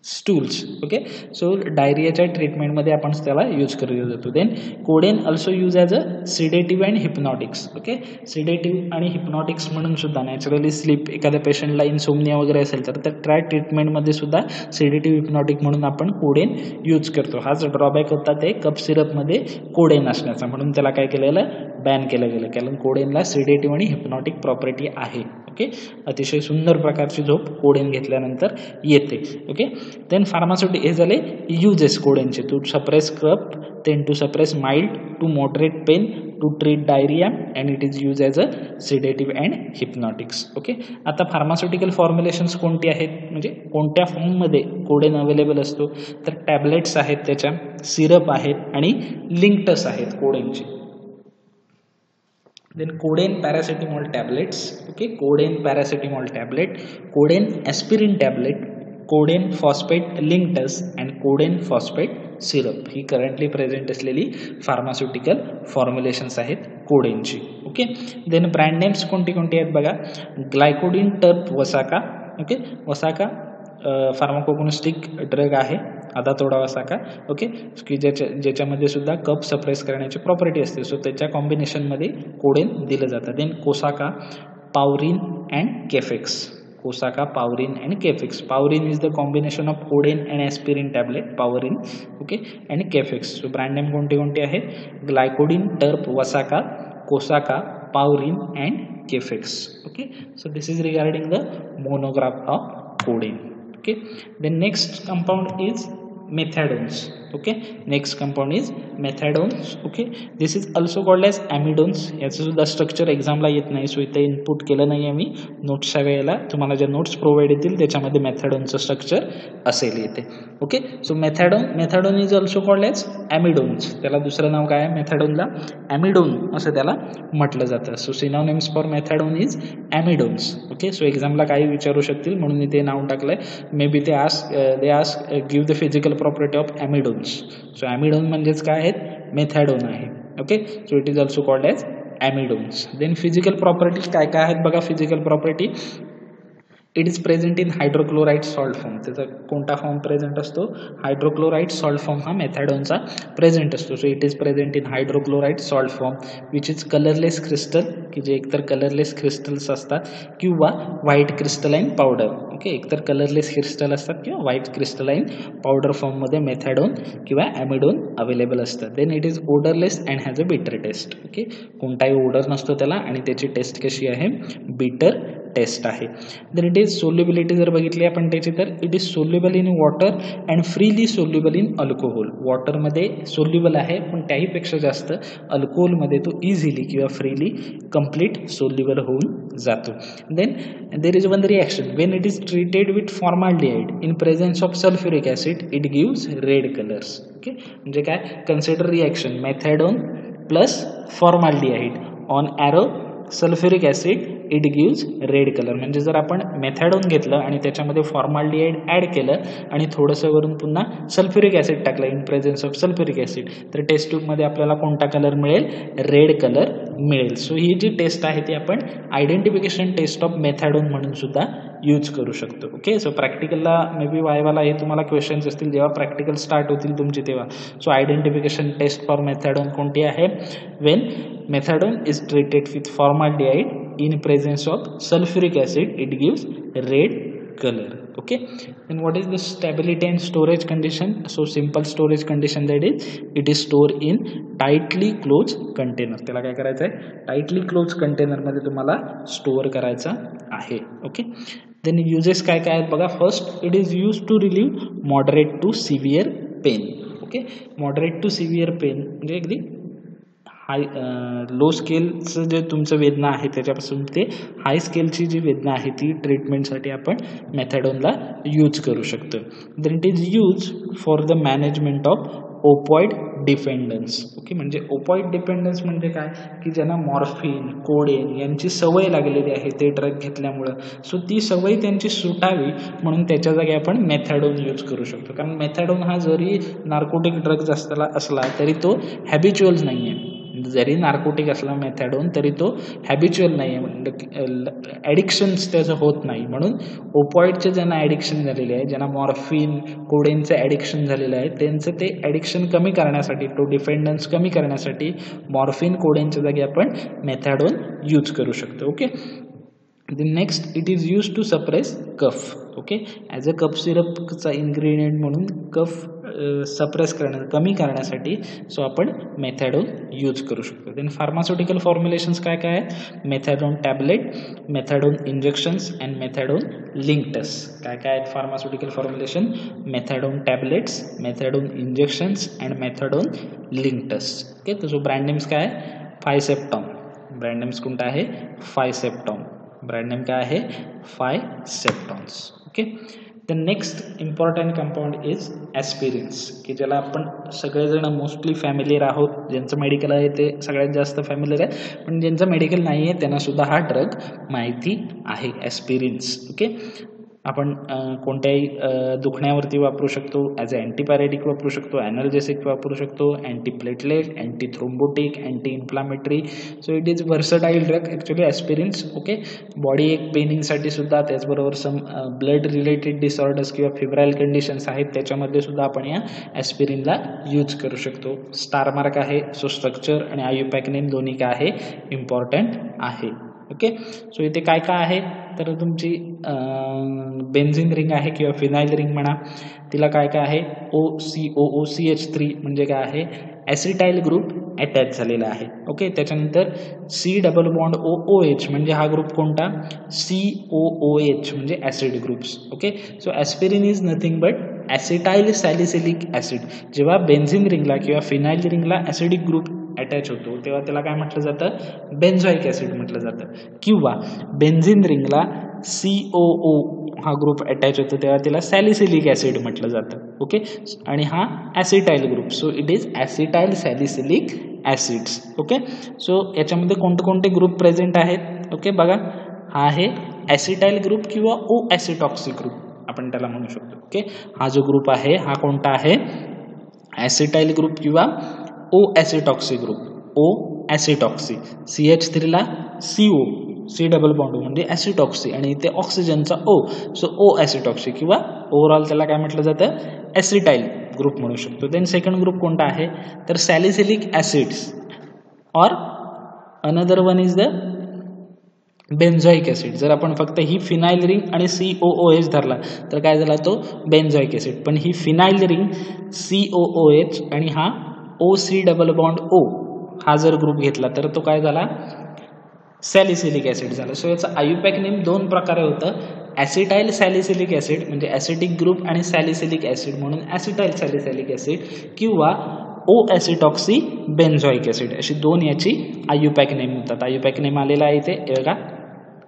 stools. Okay, so डायरियाच्या ट्रीटमेंटमध्ये आपण त्याला यूज केला जातो. Then codeine also use as a sedative and hypnotics. Okay, sedative आणि हिप्नॉटिक्स म्हणून सुद्धा नॅचरली स्लीप, एखाद्या पेशंटला इन्सोमनिया वगैरे असेल तर त्या ट्रीटमेंटमध्ये सुद्धा सिडेटिव्ह हिप्नॉटिक म्हणून आपण कोडेन यूज करतो. हाच ड्रॉबॅक होता ते कप सिरपमध्ये कोडेन असण्याचा, म्हणून त्याला काय केलेलं, बॅन केलं गेलं, कारण कोडेनला सिडेटिव्ह आणि हिप्नॉटिक प्रॉपर्टी आहे. ओके, अतिशय सुंदर प्रकारची झोप कोडेन घेतल्यानंतर येते. ओके, देन फार्मास्युटिक हे झाले यूजेस कोडेनचे. To suppress cough, then to suppress mild to moderate pain, to treat diarrhoea, and it is use as a sedative and hypnotics. Okay, आता फार्मास्युटिकल फॉर्म्युलेशन्स कोणती आहेत, म्हणजे कोणत्या फॉर्ममध्ये कोडेन अवेलेबल असतो, तर टॅबलेट्स आहेत, त्याच्या सिरप आहेत आणि लिंक्टस आहेत कोडेनचे. Then codeine paracetamol tablets. Okay, codeine paracetamol tablet, codeine aspirin tablet, codeine phosphate linctus and codeine phosphate syrup ही करंटली प्रेझेंट असलेली फार्मास्युटिकल फॉर्म्युलेशन्स आहेत कोडेनची. ओके, देन ब्रँड नेम्स कोणती कोणती आहेत बघा. ग्लायकोडिन टर्प वसाका. ओके, वसाका फार्माकोग्नोस्टिक ड्रग आहे, आदातोडा वसाका. ओके, की ज्याच्यामध्ये सुद्धा कफ सप्रेस करण्याची प्रॉपर्टी असते. सो त्याच्या कॉम्बिनेशनमध्ये कोडेन दिलं जातं. देन कोसाका, पावरिन अँड केफेक्स. कोसाका, पावरिन अँड केफेक्स. पावरिन is the combination of codeine and aspirin tablet, पावरिन. ओके, अँड केफेक्स. सो ब्रँड नेम कोणती कोणती आहेत, ग्लायकोडिन टर्प वसाका, कोसाका, पावरिन अँड केफेक्स. Okay, so this is regarding the monograph of codeine. Okay, the next compound is methadones. Okay, next compound is methadones. Okay, this is also called as amidones. याचं सुद्धा स्ट्रक्चर एक्झामला येत नाही, सो इथे इनपुट केलं नाही आहे मी. नोट्सच्या वेळेला तुम्हाला ज्या नोट्स प्रोव्हाइड येतील त्याच्यामध्ये मेथॅडोनचं स्ट्रक्चर असेल इथे. Okay, so methadone is also called as amidones. त्याला दुसरं नाव काय आहे मेथॅडोनला, ॲमिडोन असं त्याला म्हटलं जातं. So synonyms for methadone is amidones. Okay, so एक्झामला काही विचारू शकतील म्हणून इथे नाव टाकलंय. मे बी ते ask give the physical property of amidones. So amidone म्हणजेच काय आहेत, मेथॅडोन आहे. Okay, so it is also called as amidones. Then physical property काय काय आहेत बघा. Physical property, it is present in hydrochloride salt form. त्याचा कोणता फॉर्म प्रेझेंट असतो, हायड्रोक्लोराईड सॉल्ट फॉर्म हा मेथॅडोनचा प्रेझेंट असतो. So it is present in hydrochloride salt form which is colourless crystal, की जे एकतर कलरलेस क्रिस्टल्स असतात किंवा व्हाईट क्रिस्टलाइन पावडर. ओके, एकतर कलरलेस क्रिस्टल असतात किंवा व्हाईट क्रिस्टलाइन पावडर फॉर्ममध्ये मेथॅडोन किंवा ॲमिडोन अवेलेबल असतात. Then it is odourless and has a bitter taste. Okay, कोणताही ओडर नसतो त्याला आणि त्याची टेस्ट कशी आहे, बिटर टेस्ट आहे. तर इट इज सोल्युबिलिटी जर बघितली आपण त्याची तर it is soluble in water and freely soluble in alcohol. वॉटरमध्ये सोल्युबल आहे पण त्याहीपेक्षा जास्त अल्कोहोलमध्ये तो इझिली किंवा फ्रीली कंप्लीट सोल्युबल होऊन जातो. Then there is one reaction when it is treated with formaldehyde in presence of sulphuric acid it gives red colours. Okay, म्हणजे काय, consider reaction methadone plus formaldehyde on arrow sulphuric acid it gives red colour. म्हणजे जर आपण मेथॅडोन घेतलं आणि त्याच्यामध्ये फॉर्माल्डिहाइड ॲड केलं आणि थोडंसं वरून पुन्हा सल्फ्युरिक ॲसिड टाकलं in presence of sulphuric acid तर टेस्ट ट्यूबमध्ये आपल्याला कोणता कलर मिळेल, रेड कलर मिळेल. सो ही जी टेस्ट आहे ती आपण आयडेंटिफिकेशन टेस्ट ऑफ मेथॅडोन म्हणून सुद्धा यूज करू शकतो. ओके, सो प्रॅक्टिकलला मे बी वायवाला हे तुम्हाला क्वेश्चन्स असतील जेव्हा प्रॅक्टिकल स्टार्ट होतील तुमची तेव्हा. So identification test for methadone कोणती आहे, when methadone is treated with formaldehyde in presence of sulfuric acid it gives red color. Okay, and what is the stability and storage condition? So simple storage condition, that is it is stored in tightly closed container. त्याला काय करायचं आहे, टाइटली क्लोज कंटेनर मध्ये तुम्हाला स्टोअर करायचा आहे. ओके, देन युजेस काय काय आहेत बघा. First, it is use to relieve moderate to severe pain. Okay, moderate to severe pain म्हणजे अगदी हाय लो स्केलचं जे तुमचं वेदना आहे त्याच्यापासून ते हाय स्केलची जी वेदना आहे ती ट्रीटमेंटसाठी आपण मेथॅडोनला यूज करू शकतो. Then it is use for the management of opioid dependence. Okay, म्हणजे ओपॉइड डिपेंडन्स म्हणजे काय की ज्यांना मॉर्फिन, कोडेन यांची सवय लागलेली आहे ते ड्रग घेतल्यामुळं, सो ती सवय त्यांची सुटावी म्हणून त्याच्या जागी आपण मेथॅडोन यूज करू शकतो. कारण मेथॅडोन हा जरी नार्कोटिक ड्रग्ज असला तरी तो हॅबिच्युअल नाही आहे. जरी नार्कोटिक असला मेथॅडोन तरी तो हॅबिच्युअल नाही आहे, म्हणजे ॲडिक्शन्स त्याचं होत नाही. म्हणून ओपॉइडचे ज्यांना ॲडिक्शन झालेले आहे, ज्यांना मॉर्फिन, कोडेनचं ॲडिक्शन झालेलं आहे, त्यांचं ते ॲडिक्शन कमी करण्यासाठी, तो डिपेंडन्स कमी करण्यासाठी मॉर्फिन, कोडेनच्या जागी आपण मेथॅडोन यूज करू शकतो. Okay, next, it is use to suppress cough. Okay, as a cough सिरपचा इन्ग्रेडियंट म्हणून कफ सप्रेस कमी करण्यासाठी सो आपण मेथॅडोन यूज करू शकतो. देन फार्मास्युटिकल फॉर्म्युलेशन्स काय काय आहेत, methadone tablet, methadone injections and methadone linctus. काय काय आहेत pharmaceutical formulation, methadone tablets, methadone injections and methadone linctus. Okay, तर जो ब्रँड नेम्स काय आहे, फायसेप्टॉम. ब्रँड नेम्स कोणता आहे, फायसेप्टॉम. ब्रँड नेम काय आहे, Physeptones. Okay, the next important compound is aspirins, की ज्याला आपण सगळेजण मोस्टली फॅमिलियर आहोत. ज्यांचं मेडिकल आहे ते सगळ्यात जास्त फॅमिलियर आहे, पण ज्यांचं मेडिकल नाही आहे त्यांना सुद्धा हा ड्रग माहिती आहे, ॲस्पिरिन्स. ओके, आपण कोणत्याही दुखण्यावरती वापरू शकतो, ॲज अ अँटीपॅरेटिक वापरू शकतो, ॲनर्जेसिक वापरू शकतो, antiplatelet, anti thrombotic, anti inflammatory. So it is versatile drug actually aspirins. Okay, body एक पेनिंगसाठी सुद्धा, त्याचबरोबर सम ब्लड रिलेटेड डिसऑर्डर्स किंवा फिब्राईल कंडिशन्स आहेत त्याच्यामध्ये सुद्धा आपण या ॲस्पिरिनला यूज करू शकतो. स्टार मार्क आहे, सो स्ट्रक्चर आणि आयुपॅक्निन दोन्ही काय आहे, इम्पॉर्टंट आहे. ओके, सो इथे काय काय आहे तर तुमची बेन्झिन रिंग आहे किंवा फिनाईल रिंग म्हणा, तिला काय काय आहे, OCOOCH3 म्हणजे काय आहे, ॲसिटाईल ग्रुप अटॅच झालेला आहे. ओके, त्याच्यानंतर C डबल बॉन्ड OOH म्हणजे हा ग्रुप कोणता, COOH म्हणजे acid groups. Okay, so aspirin is nothing but acetyl salicylic acid. जेव्हा बेन्झिन रिंगला किंवा फिनाईल रिंगला ॲसिडिक ग्रुप अटॅच होतो तेव्हा त्याला काय म्हटलं जातं, बेन्झॉइक ॲसिड म्हटलं जातं. किंवा बेन्झिन रिंगला COO हा ग्रुप अटॅच होतो तेव्हा त्याला सॅलिसिलिक ॲसिड म्हटलं जातं. ओके, आणि हा acetyl group, so it is acetyl salicylic acids. Okay, so याच्यामध्ये कोणते कोणते ग्रुप प्रेझेंट आहेत. ओके, बघा, हा आहे ॲसिटाईल ग्रुप किंवा O ॲसिटॉक्सी ग्रुप आपण त्याला म्हणू शकतो. ओके, हा जो ग्रुप आहे हा कोणता आहे, ॲसिटाईल ग्रुप किंवा O ॲसिटॉक्सी ग्रुप. O ॲसिटॉक्सी, CH3 ला CO, C डबल बॉन्ड म्हणजे ॲसिटॉक्सी आणि इथे ऑक्सिजनचा O, सो O ॲसिटॉक्सी किंवा ओव्हरऑल त्याला काय म्हटलं जातं, ॲसिटाईल ग्रुप म्हणू शकतो. देन सेकंड ग्रुप कोणता आहे तर salicylic acids or another one is the benzoic acid. जर आपण फक्त ही फिनाईल रिंग आणि COOH धरला तर काय झाला तो बेन्झॉइक ॲसिड, पण ही फिनाईल रिंग COOH आणि हा OC डबल बॉन्ड O हा जर ग्रुप घेतला तर तो काय झाला सॅलिसिलिक ॲसिड झालं. सो याचं आयुपॅक नेम दोन प्रकारे होतं, ॲसिटाईल सॅलिसिलिक ॲसिड म्हणजे ॲसिटिक ग्रुप आणि सॅलिसिलिक ॲसिड म्हणून ॲसिटाईल सॅलिसिलिक ॲसिड किंवा ओ ॲसिटॉक्सी बेन्झॉइक ॲसिड अशी दोन याची आयुपॅक नेम होतात. आयुपॅक नेम आलेला आहे इथे बघा,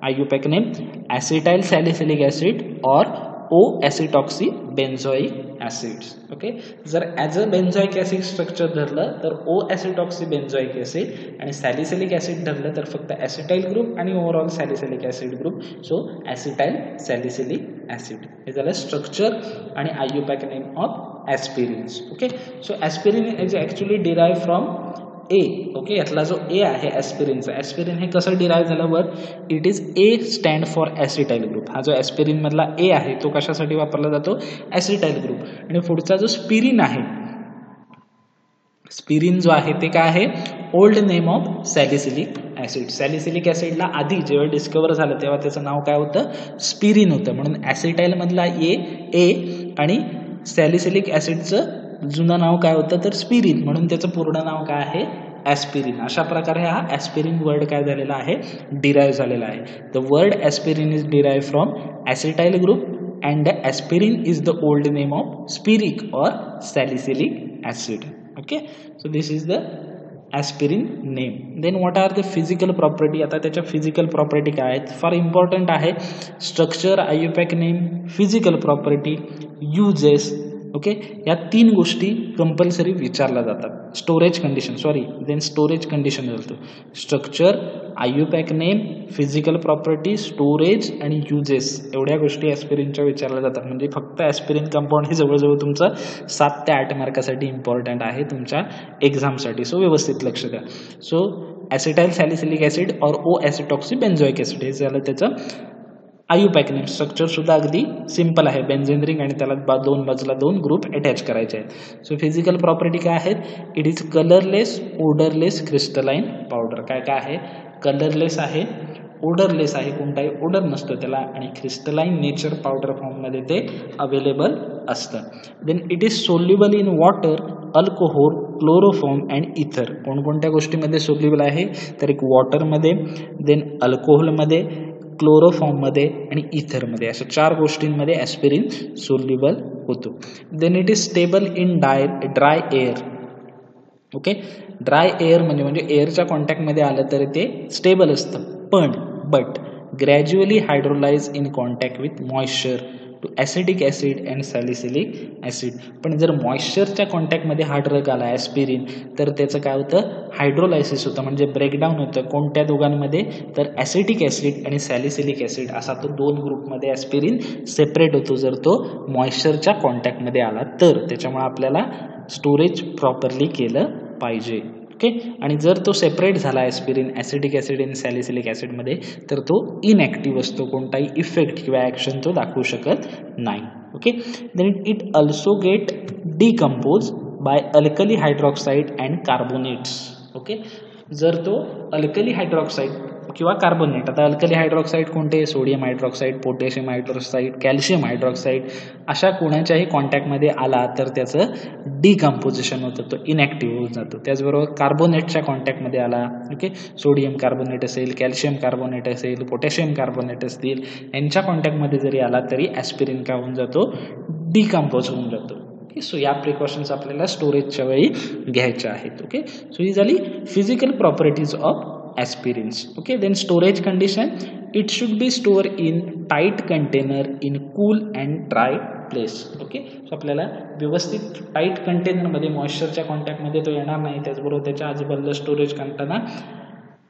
IUPAC name acetyl salicylic acid or O acetoxy benzoic acids. Okay, जर as a benzoic acid structure धरलं तर ओ ॲसिटॉक्सी बेन्झॉइक ॲसिड आणि सॅलिसिलिक ॲसिड धरलं तर फक्त ॲसिटाईल ग्रुप आणि overall salicylic acid group. So acetyl salicylic acid हे झालं स्ट्रक्चर आणि IUPAC name of aspirins. Okay, so aspirin is actually derive from A. Okay, यातला जो ए आहे ॲस्पिरिनचा, ॲस्पिरिन हे कसं डिराइव्ह झालं वर, it is A stand for acetyl group. हा जो ॲस्पिरिन मधला ए आहे तो कशासाठी वापरला जातो, ॲसिटाईल ग्रुप. आणि पुढचा जो स्पिरिन आहे, स्पिरिन जो आहे ते काय आहे, old name of salicylic acid. Salicylic ॲसिडला आधी जेव्हा डिस्कवर झालं तेव्हा त्याचं नाव काय होतं, स्पिरिन होतं. म्हणून ॲसिटाईल मधला ए आणि सॅलिसिलिक ॲसिडचं जुनं नाव काय होतं तर स्पिरिन, म्हणून त्याचं पूर्ण नाव काय आहे, ॲस्पिरिन. अशा प्रकारे हा ॲस्पिरिन वर्ड काय झालेला आहे, डिराइव्ह झालेला आहे. The word aspirin is derive from acetyl group and the aspirin is the old name of spiric or salicylic acid. Okay, so this is the aspirin name. Then what are the physical property. आता त्याच्या फिजिकल प्रॉपर्टी काय आहेत, फार इम्पॉर्टंट आहे. Structure, IUPAC name, physical property, uses. Okay, या तीन गोष्टी कंपल्सरी विचारल्या जातात. Storage condition then storage condition झालं, structure, IUPAC name, physical property, storage आणि युजेस एवढ्या गोष्टी ॲस्पिरिनच्या विचारल्या जातात. म्हणजे फक्त ॲस्पिरिन कंपाऊंड हे जवळजवळ तुमचं 7 ते 8 मार्कासाठी इम्पॉर्टंट आहे तुमच्या एक्झामसाठी. सो व्यवस्थित लक्ष द्या. So acetyl salicylic acid or O acetoxy benzoic acid हे झालं त्याचं आयुपॅक नेम. स्ट्रक्चर सुद्धा अगदी सिंपल आहे, बेन्झेन रिंग आणि त्याला बाजूला दोन ग्रुप अटॅच करायचे आहेत. सो फिजिकल प्रॉपर्टी काय आहेत, it is colourless, odourless, crystalline powder. काय काय आहे, कलरलेस आहे, ओडरलेस आहे, कोणताही ओडर नसतो त्याला, आणि क्रिस्टलाइन नेचर पावडर फॉर्ममध्ये ते अवेलेबल असतं. Then it is soluble in water, alcohol, chloroform and ether. कोणकोणत्या गोष्टीमध्ये सोल्युबल आहे तर एक वॉटरमध्ये, देन अल्कोहोलमध्ये, क्लोरोफॉर्ममध्ये आणि इथरमध्ये, अशा 4 गोष्टींमध्ये ॲस्पिरिन सोल्युबल होतो. Then it is stable in dry air. Okay, dry air म्हणजे एअरच्या कॉन्टॅक्टमध्ये आलं तर ते स्टेबल असतं, but gradually hydrolyse in contact with moisture to acidic acid and salicylic acid. पण जर मॉइश्चरच्या कॉन्टॅक्टमध्ये हा ड्रग आला ॲस्पिरिन तर त्याचं काय होतं, हायड्रोलायसिस होतं, म्हणजे ब्रेकडाऊन होतं. कोणत्या दोघांमध्ये तर ॲसिटिक ॲसिड आणि सॅलिसिलिक ॲसिड असा तो 2 ग्रुपमध्ये ॲस्पिरिन सेपरेट होतो जर तो मॉइश्चरच्या कॉन्टॅक्टमध्ये आला तर. त्याच्यामुळे आपल्याला स्टोरेज प्रॉपरली केलं पाहिजे. ओके, आणि जर तो सेपरेट झाला ॲस्पिरिन ॲसिडिक ॲसिड आणि सॅलिसिलिक ॲसिडमध्ये तर तो इनॲक्टिव्ह असतो, कोणताही इफेक्ट किंवा ॲक्शन तो दाखवू शकत नाही. Okay, then it also get decompose by alkali hydroxide and carbonates. Okay, जर तो अल्कली हायड्रॉक्साईड किंवा कार्बोनेट, आता अल्कली हायड्रॉक्साईड कोणते, sodium hydroxide, potassium hydroxide, calcium hydroxide अशा कोणाच्याही कॉन्टॅक्टमध्ये आला तर त्याचं डिकम्पोजिशन होतं, तो इनॅक्टिव्ह होऊन जातो. त्याचबरोबर कार्बोनेटच्या कॉन्टॅक्टमध्ये आला, ओके, सोडियम कार्बोनेट असेल, कॅल्शियम कार्बोनेट असेल, पोटॅशियम कार्बोनेट असतील, यांच्या कॉन्टॅक्टमध्ये जरी आला तरी ॲस्पिरिन काय होऊन जातो, डिकम्पोज होऊन जातो. ओके, सो या प्रिकॉशन्स आपल्याला स्टोरेजच्या वेळी घ्यायच्या आहेत. ओके, सो ही झाली physical properties of aspirins. Okay, then storage condition, it should be stored in tight container in cool and dry place. Okay, so आपल्याला व्यवस्थित टाईट कंटेनरमध्ये मॉइश्चरच्या कॉन्टॅक्टमध्ये तो येणार नाही. त्याचबरोबर त्याच्या आजूबाजूला स्टोरेज करताना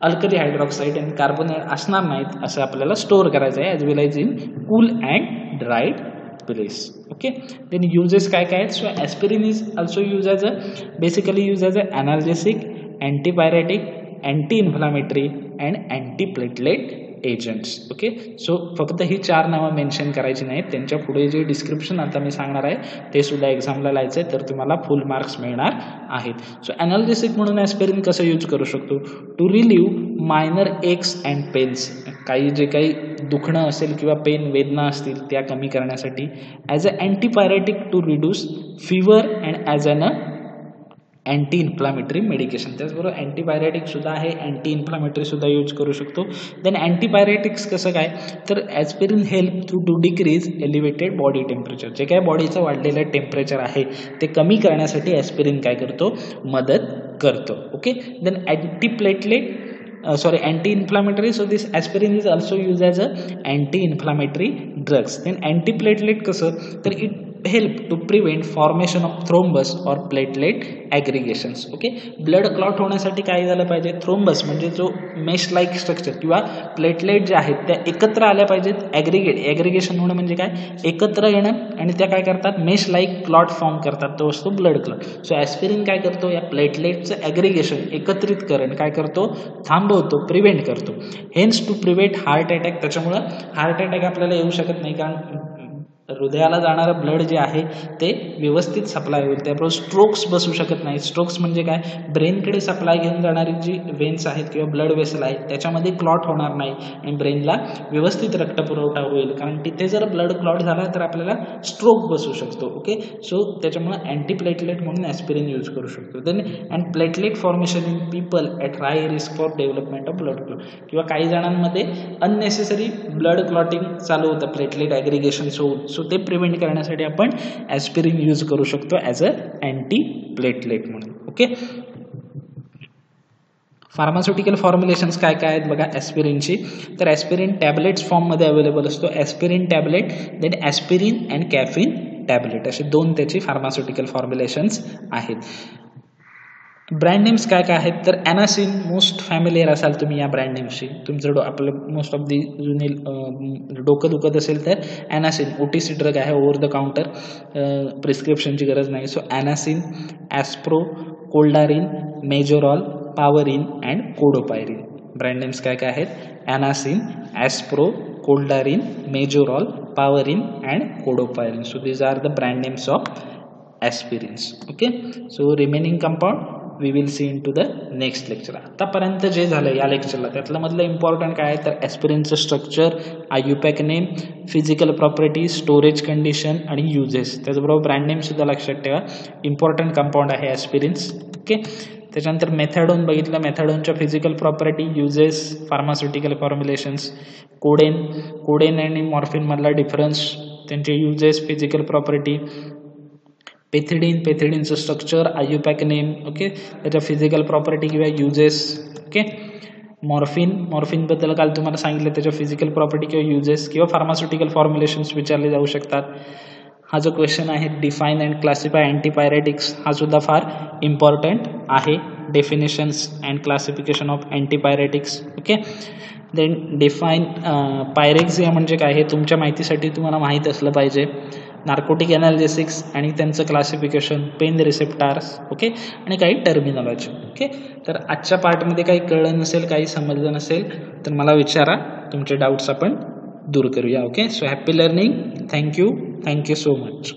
अल्कली हायड्रॉक्साईड आणि कार्बोनेट असणार नाहीत असं आपल्याला स्टोअर करायचं आहे, as well as in cool and dried place. Okay, then uses काय काय आहेत. So aspirin is also use as a basically use as a analgesic, antipyretic, anti inflammatory and antiplatelet agents. Okay, so फक्त ही 4 नावं मेन्शन करायची नाहीत, त्यांच्या पुढे जे डिस्क्रिप्शन आता मी सांगणार आहे ते सुद्धा एक्झामला लिहायचं आहे, तर तुम्हाला फुल मार्क्स मिळणार आहेत. सो ॲनाल्जेसिक म्हणून ॲस्पिरिन कसं यूज करू शकतो, to relieve minor aches and pains, काही जे काही दुखणं असेल किंवा पेन वेदना असतील त्या कमी करण्यासाठी, as a antipyretic to reduce fever and as an anti inflammatory medication. त्याचबरोबर अँटीबायोटिक सुद्धा आहे, अँटी इन्फ्लामेटरी सुद्धा यूज करू शकतो. देन अँटीबायोटिक्स कसं काय, तर aspirin help to decrease elevated body temperature. जे काय बॉडीचं वाढलेलं टेम्परेचर आहे ते कमी करण्यासाठी ॲस्पिरिन काय करतो, मदत करतो. Okay. Then anti-inflammatory. So this aspirin is also used as a anti-inflammatory drugs. Then antiplatelet कसं, तर it help to prevent formation of thrombus or platelet aggregations. Okay. Blood clot होण्यासाठी काय झालं पाहिजे, थ्रोम्बस म्हणजे जो मेश लाईक स्ट्रक्चर किंवा प्लेटलेट जे आहेत त्या एकत्र आल्या पाहिजेत. ॲग्रिगेशन होणं म्हणजे काय, एकत्र येणं, आणि त्या काय करतात, मेश लाईक क्लॉट फॉर्म करतात, तो असतो ब्लड क्लॉट. सो ॲस्पिरिन काय करतो, या प्लेटलेटचं ॲग्रिगेशन एकत्रितकरण काय करतो, थांबवतो, प्रिव्हेंट करतो. Hence to prevent heart attack. त्याच्यामुळं हार्ट अटॅक आपल्याला येऊ शकत नाही, कारण हृदयाला जाणारं ब्लड जे आहे ते व्यवस्थित सप्लाय होईल. त्याबरोबर स्ट्रोक्स बसू शकत नाही. स्ट्रोक्स म्हणजे काय, ब्रेनकडे सप्लाय घेऊन जाणारी जी वेन्स आहेत किंवा ब्लड वेसल आहेत त्याच्यामध्ये क्लॉट होणार नाही आणि ब्रेनला व्यवस्थित रक्तपुरवठा होईल, कारण तिथे जर ब्लड क्लॉट झाला तर आपल्याला स्ट्रोक बसू शकतो. ओके. सो त्याच्यामुळे अँटीप्लेटलेट म्हणून ॲस्पिरिन यूज करू शकतो. Then and platelet formation in people at high risk for development of blood clot. किंवा काही जणांमध्ये अननेसेसरी ब्लड क्लॉटिंग चालू होतं प्लेटलेट ॲग्रिगेशन्स होऊन. सो ते प्रिव्हेंट करण्यासाठी आपण ॲस्पिरिन यूज करू शकतो ॲज अ अँटी प्लेटलेट म्हणून. ओके. फार्मास्युटिकल फॉर्म्युलेशन्स काय काय आहेत बघा ॲस्पिरिनची. तर ॲस्पिरिन टॅबलेट्स फॉर्ममध्ये अवेलेबल असतो. Aspirin tablet, then aspirin and caffeine tablet, असे दोन त्याची फार्मास्युटिकल फॉर्म्युलेशन्स आहेत. ब्रँड नेम्स काय काय आहेत, तर ॲनासिन, मोस्ट फॅमिलियर असाल तुम्ही या ब्रँड नेम्सशी. तुमचं आपलं मोस्ट ऑफ दी जुने डोकं दुखत असेल तर ॲनासिन OTC ड्रग आहे, ओव्हर द काउंटर, प्रिस्क्रिप्शनची गरज नाही. So Anacin, Aspro, Coldarin, Mejoral, Paverin and Codopyrin. Brand names काय काय आहेत, Anacin, Aspro, Coldarin, Mejoral, Paverin and Codopyrin. So these are the brand names of aspirins. Okay. So remaining compound we will see in to the next lecture. आतापर्यंत जे झालं या लेक्चरला त्यातलं मधलं इम्पॉर्टंट काय आहे, तर ॲस्पिरिनचं structure, IUPAC name, physical property, storage condition आणि युजेस. त्याचबरोबर ब्रँड नेमसुद्धा लक्षात ठेवा. इम्पॉर्टंट कंपाऊंड आहे ॲस्पिरिन्स. ओके. त्याच्यानंतर मेथॅडोन बघितलं, मेथॅडोनच्या physical property, uses, pharmaceutical formulations, codeine आणि मॉर्फिनमधला डिफरन्स, त्यांचे युजेस, फिजिकल प्रॉपर्टी, पेथिडीनचं स्ट्रक्चर, IUPAC नेम. ओके. त्याच्या फिजिकल प्रॉपर्टी किंवा युजेस. ओके. मॉर्फिनबद्दल काल तुम्हाला सांगितलं, त्याच्या फिजिकल प्रॉपर्टी किंवा युजेस किंवा फार्मास्युटिकल फॉर्म्युलेशन्स विचारले जाऊ शकतात. हा जो क्वेश्चन आहे डिफाईन अँड क्लासिफाय अँटीपायरेटिक्स, हा सुद्धा फार इम्पॉर्टंट आहे. Definitions and classification of antipyretics. Okay. Then define pyrexia म्हणजे काय हे तुमच्या माहितीसाठी तुम्हाला माहीत असलं पाहिजे. नार्कोटिक ॲनाल्जेसिक्स आणि त्यांचं क्लासिफिकेशन, पेन रिसेप्टार्स. ओके. आणि काही टर्मिनॉलॉजी. ओके. तर आजच्या पार्टमध्ये काही कळलं नसेल, काही समजलं नसेल तर मला विचारा, तुमचे डाऊट्स आपण दूर करूया. Okay. So happy learning. Thank you so much.